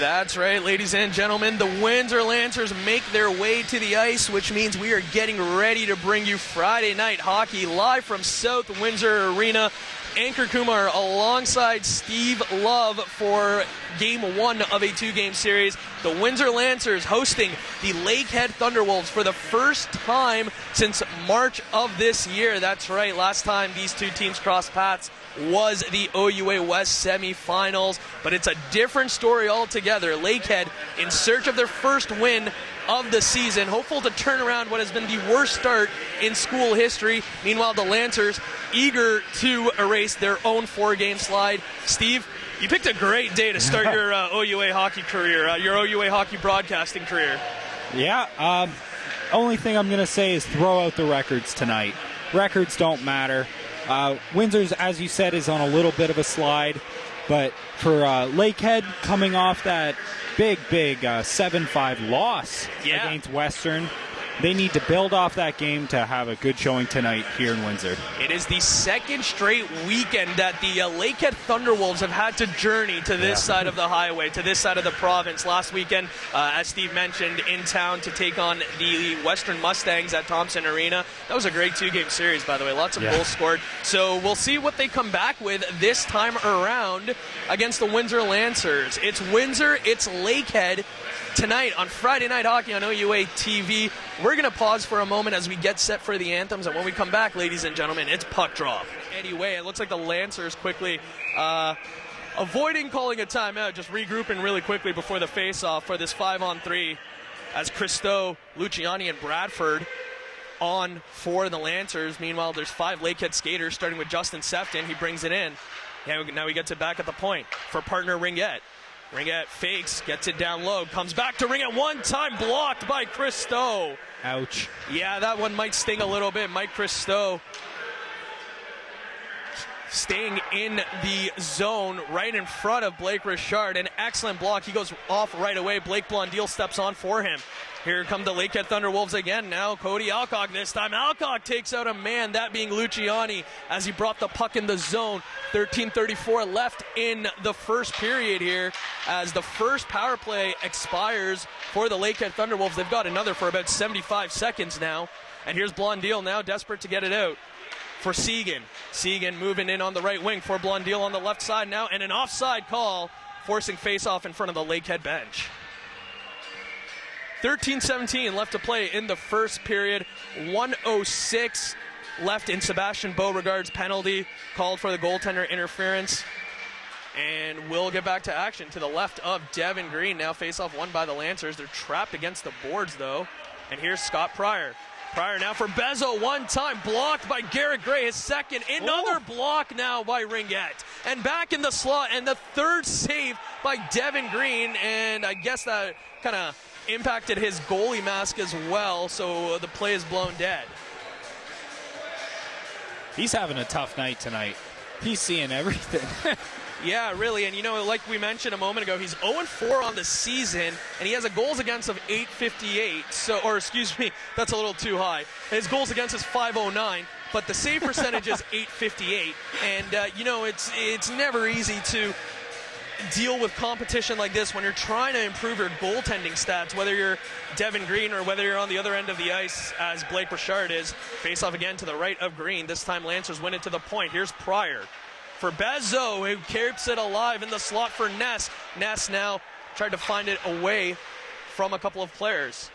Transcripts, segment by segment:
That's right, ladies and gentlemen. The Windsor Lancers make their way to the ice, which means we are getting ready to bring you Friday night hockey live from South Windsor Arena. Anchor Kumar alongside Steve Love for Game 1 of a 2-game series. The Windsor Lancers hosting the Lakehead Thunderwolves for the first time since March of this year. That's right, last time these two teams crossed paths was the OUA West semifinals, but it's a different story altogether. Lakehead in search of their first win of the season, hopeful to turn around what has been the worst start in school history. Meanwhile, the Lancers eager to erase their own 4-game slide. Steve, you picked a great day to start your OUA hockey career, your OUA hockey broadcasting career. Yeah, only thing I'm going to say is throw out the records tonight. Records don't matter. Windsor's, as you said, is on a little bit of a slide, but for Lakehead coming off that big 7-5 loss against Western, they need to build off that game to have a good showing tonight here in Windsor. It is the second straight weekend that the Lakehead Thunderwolves have had to journey to this side of the highway, to this side of the province. Last weekend, as Steve mentioned, in town to take on the Western Mustangs at Thompson Arena. That was a great 2-game series, by the way. Lots of goals scored. So we'll see what they come back with this time around against the Windsor Lancers. It's Windsor, it's Lakehead. Tonight on Friday Night Hockey on OUA TV, we're going to pause for a moment as we get set for the anthems, and when we come back, ladies and gentlemen, it's puck drop. Anyway, it looks like the Lancers quickly avoiding calling a timeout, just regrouping really quickly before the face-off for this 5-on-3 as Christo, Luciani, and Bradford on for the Lancers. Meanwhile, there's 5 Lakehead skaters, starting with Justin Sefton. He brings it in. Now he gets it back at the point for partner Ringette. Ringette fakes, gets it down low, comes back to Ringette one time, blocked by Christo. Ouch. Yeah, that one might sting a little bit. Mike Christo staying in the zone right in front of Blake Richard. An excellent block. He goes off right away. Blake Blondeel steps on for him. Here come the Lakehead Thunderwolves again. Now Cody Alcock this time. Alcock takes out a man, that being Luciani, as he brought the puck in the zone. 13:34 left in the first period here as the first power play expires for the Lakehead Thunderwolves. They've got another for about 75 seconds now. And here's Blondeel now desperate to get it out for Segan. Segan moving in on the right wing for Blondeel on the left side now, and an offside call forcing face-off in front of the Lakehead bench. 13:17 left to play in the first period. 1:06 left in Sebastian Beauregard's penalty called for the goaltender interference. And we'll get back to action to the left of Devin Green. Now face-off won by the Lancers. They're trapped against the boards, though. And here's Scott Pryor. Pryor now for Bezo, one time, blocked by Garrett Gray, his second. Another block now by Ringette. And back in the slot, and the third save by Devin Green. And I guess that kind of impacted his goalie mask as well, so the play is blown dead. He's having a tough night tonight. He's seeing everything. Yeah, really, and like we mentioned a moment ago, he's 0-4 on the season, and he has a goals against of 858, excuse me, that's a little too high. His goals against is 509, but the save percentage is 858, and it's never easy to deal with competition like this when you're trying to improve your goaltending stats, whether you're Devin Green or whether you're on the other end of the ice as Blake Richard is. Face off again to the right of Green. This time Lancers win it to the point. Here's Pryor for Bezo, who keeps it alive in the slot for Ness. Ness now tried to find it away from a couple of players.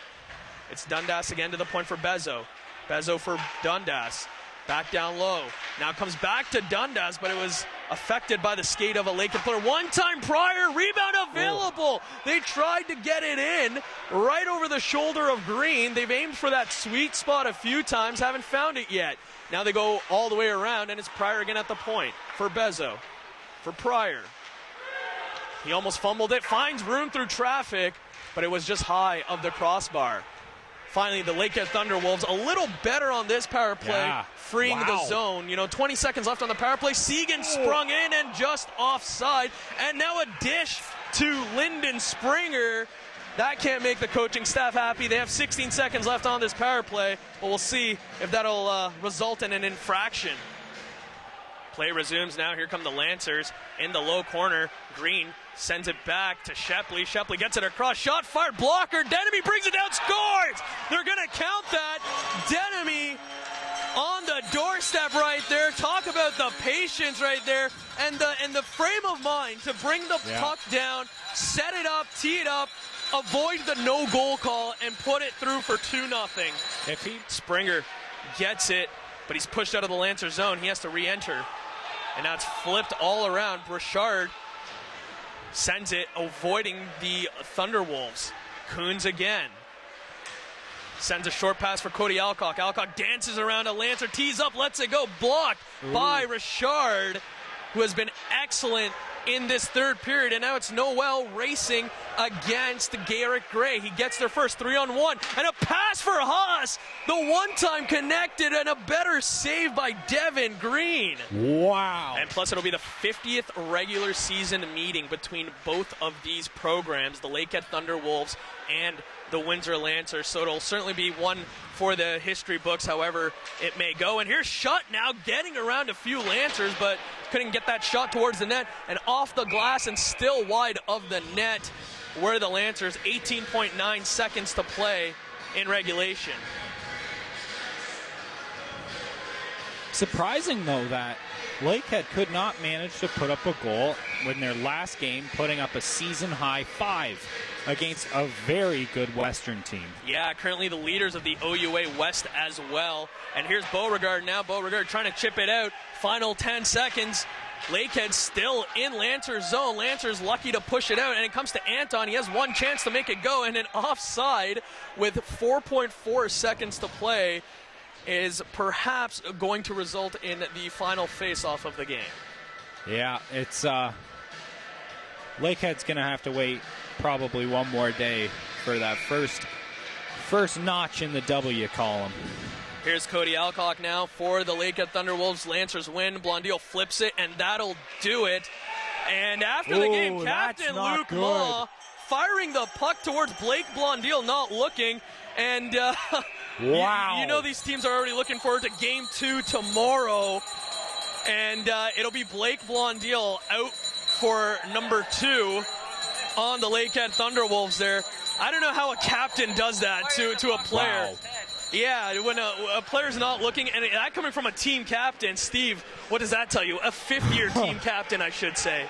It's Dundas again to the point for Bezo. Bezo for Dundas. Back down low. Now comes back to Dundas, but it was affected by the skate of a Lakehead player. One-time Pryor, rebound available. They tried to get it in right over the shoulder of Green. They've aimed for that sweet spot a few times, haven't found it yet. Now they go all the way around, and it's Pryor again at the point for Bezo. For Pryor. He almost fumbled it, finds room through traffic, but it was just high of the crossbar. Finally, the Lakehead Thunderwolves a little better on this power play, freeing the zone. 20 seconds left on the power play. Segan sprung in and just offside. And now a dish to Lyndon Springer. That can't make the coaching staff happy. They have 16 seconds left on this power play, but we'll see if that'll result in an infraction. Play resumes now. Here come the Lancers in the low corner. Green sends it back to Shepley. Shepley gets it across. Shot fired. Blocker. Denemy brings it down. Scores! They're going to count that. Denemy on the doorstep right there. Talk about the patience right there. And the frame of mind to bring the puck down, set it up, tee it up, avoid the no-goal call, and put it through for 2-0. Springer gets it, but he's pushed out of the Lancer zone. He has to re-enter. And now it's flipped all around. Richard sends it, avoiding the Thunderwolves. Coons again. Sends a short pass for Cody Alcock. Alcock dances around a Lancer, tees up, lets it go. Blocked by Richard, who has been excellent in this third period. And now it's Noel racing against Garrett Gray. He gets there first, 3-on-1. And a pass for Haas. The one-time connected, and a better save by Devin Green. Wow. And plus it'll be the 50th regular season meeting between both of these programs, the Lakehead Thunderwolves and the Windsor Lancers. So it'll certainly be one for the history books, however it may go. And here's Shutt now getting around a few Lancers, but couldn't get that shot towards the net, and off the glass and still wide of the net were the Lancers. 18.9 seconds to play in regulation. Surprising, though, that Lakehead could not manage to put up a goal in their last game, putting up a season-high 5 against a very good Western team. Yeah, currently the leaders of the OUA West as well. And here's Beauregard now. Beauregard trying to chip it out. Final 10 seconds. Lakehead still in Lancer's zone. Lancer's lucky to push it out, and it comes to Anton. He has one chance to make it go, and an offside with 4.4 seconds to play is perhaps going to result in the final face-off of the game. Yeah, it's Lakehead's going to have to wait probably one more day for that first notch in the W column. Here's Cody Alcock now for the Lakehead Thunderwolves. Lancers win. Blondil flips it, and that'll do it. And after the game, Captain Luke Maw firing the puck towards Blake Blondil, not looking. And wow. You know these teams are already looking forward to Game 2 tomorrow. And it'll be Blake Blondil out for number 2 on the Lakehead Thunderwolves there. I don't know how a captain does that to a player. Wow. Yeah, when a player's not looking, and that coming from a team captain, Steve, what does that tell you? A fifth-year team captain, I should say.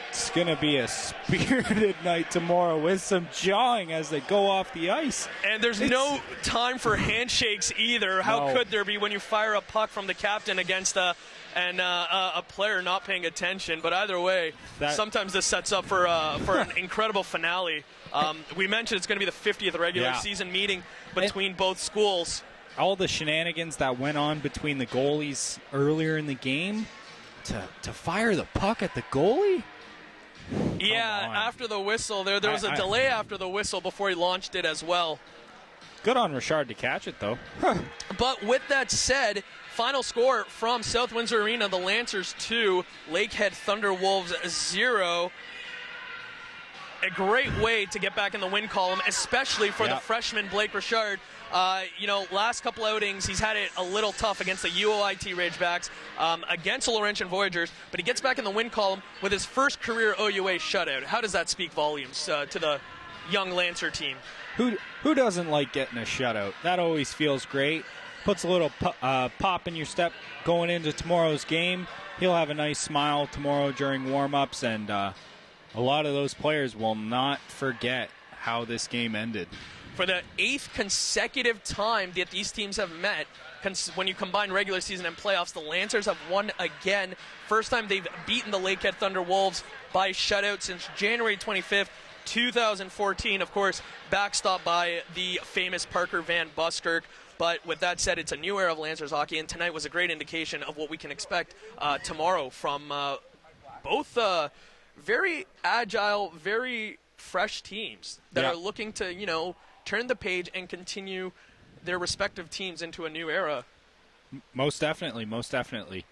It's going to be a spirited night tomorrow with some jawing as they go off the ice. And there's no time for handshakes either. How could there be when you fire a puck from the captain against a player not paying attention? But either way, sometimes this sets up for an incredible finale. We mentioned it's going to be the 50th regular season meeting between both schools. All the shenanigans that went on between the goalies earlier in the game, to fire the puck at the goalie? Yeah, after the whistle. There was a delay after the whistle before he launched it as well. Good on Richard to catch it, though. But with that said, final score from South Windsor Arena, the Lancers 2, Lakehead Thunderwolves 0. A great way to get back in the win column, especially for the freshman Blake Richard. Last couple outings, he's had it a little tough against the UOIT Ridgebacks, against the Laurentian Voyagers, but he gets back in the win column with his first career OUA shutout. How does that speak volumes to the young Lancer team? Who doesn't like getting a shutout? That always feels great. Puts a little pop in your step going into tomorrow's game. He'll have a nice smile tomorrow during warm-ups, and a lot of those players will not forget how this game ended. For the 8th consecutive time that these teams have met, when you combine regular season and playoffs, the Lancers have won again. First time they've beaten the Lakehead Thunderwolves by shutout since January 25th, 2014. Of course, backstopped by the famous Parker Van Buskirk. But with that said, it's a new era of Lancers hockey, and tonight was a great indication of what we can expect tomorrow from both very agile, very fresh teams that are looking to, turn the page and continue their respective teams into a new era. Most definitely.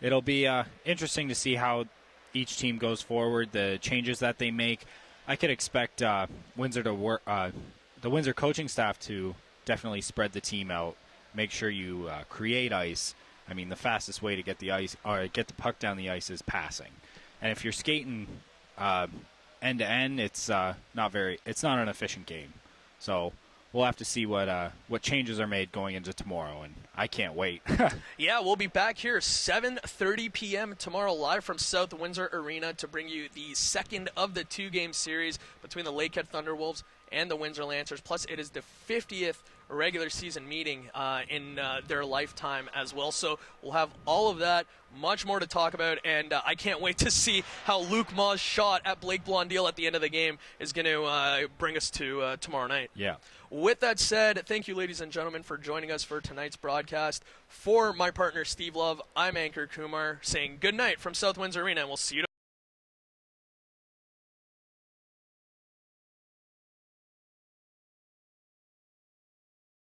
It'll be interesting to see how each team goes forward, the changes that they make. I could expect Windsor to work, the Windsor coaching staff to definitely spread the team out, make sure you create ice, I mean, the fastest way to get the ice or get the puck down the ice is passing. And if you're skating end to end, it's not an efficient game. So we'll have to see what changes are made going into tomorrow, and I can't wait. Yeah, we'll be back here 7:30 p.m. tomorrow live from South Windsor Arena to bring you the second of the 2-game series between the Lakehead Thunderwolves and the Windsor Lancers. Plus, it is the 50th regular season meeting in their lifetime as well. So we'll have all of that, much more to talk about, and I can't wait to see how Luke Maugh's shot at Blake Blondeel at the end of the game is going to bring us to tomorrow night. Yeah. With that said, thank you, ladies and gentlemen, for joining us for tonight's broadcast. For my partner, Steve Love, I'm Anchor Kumar, saying good night from South Windsor Arena, and we'll see you tomorrow.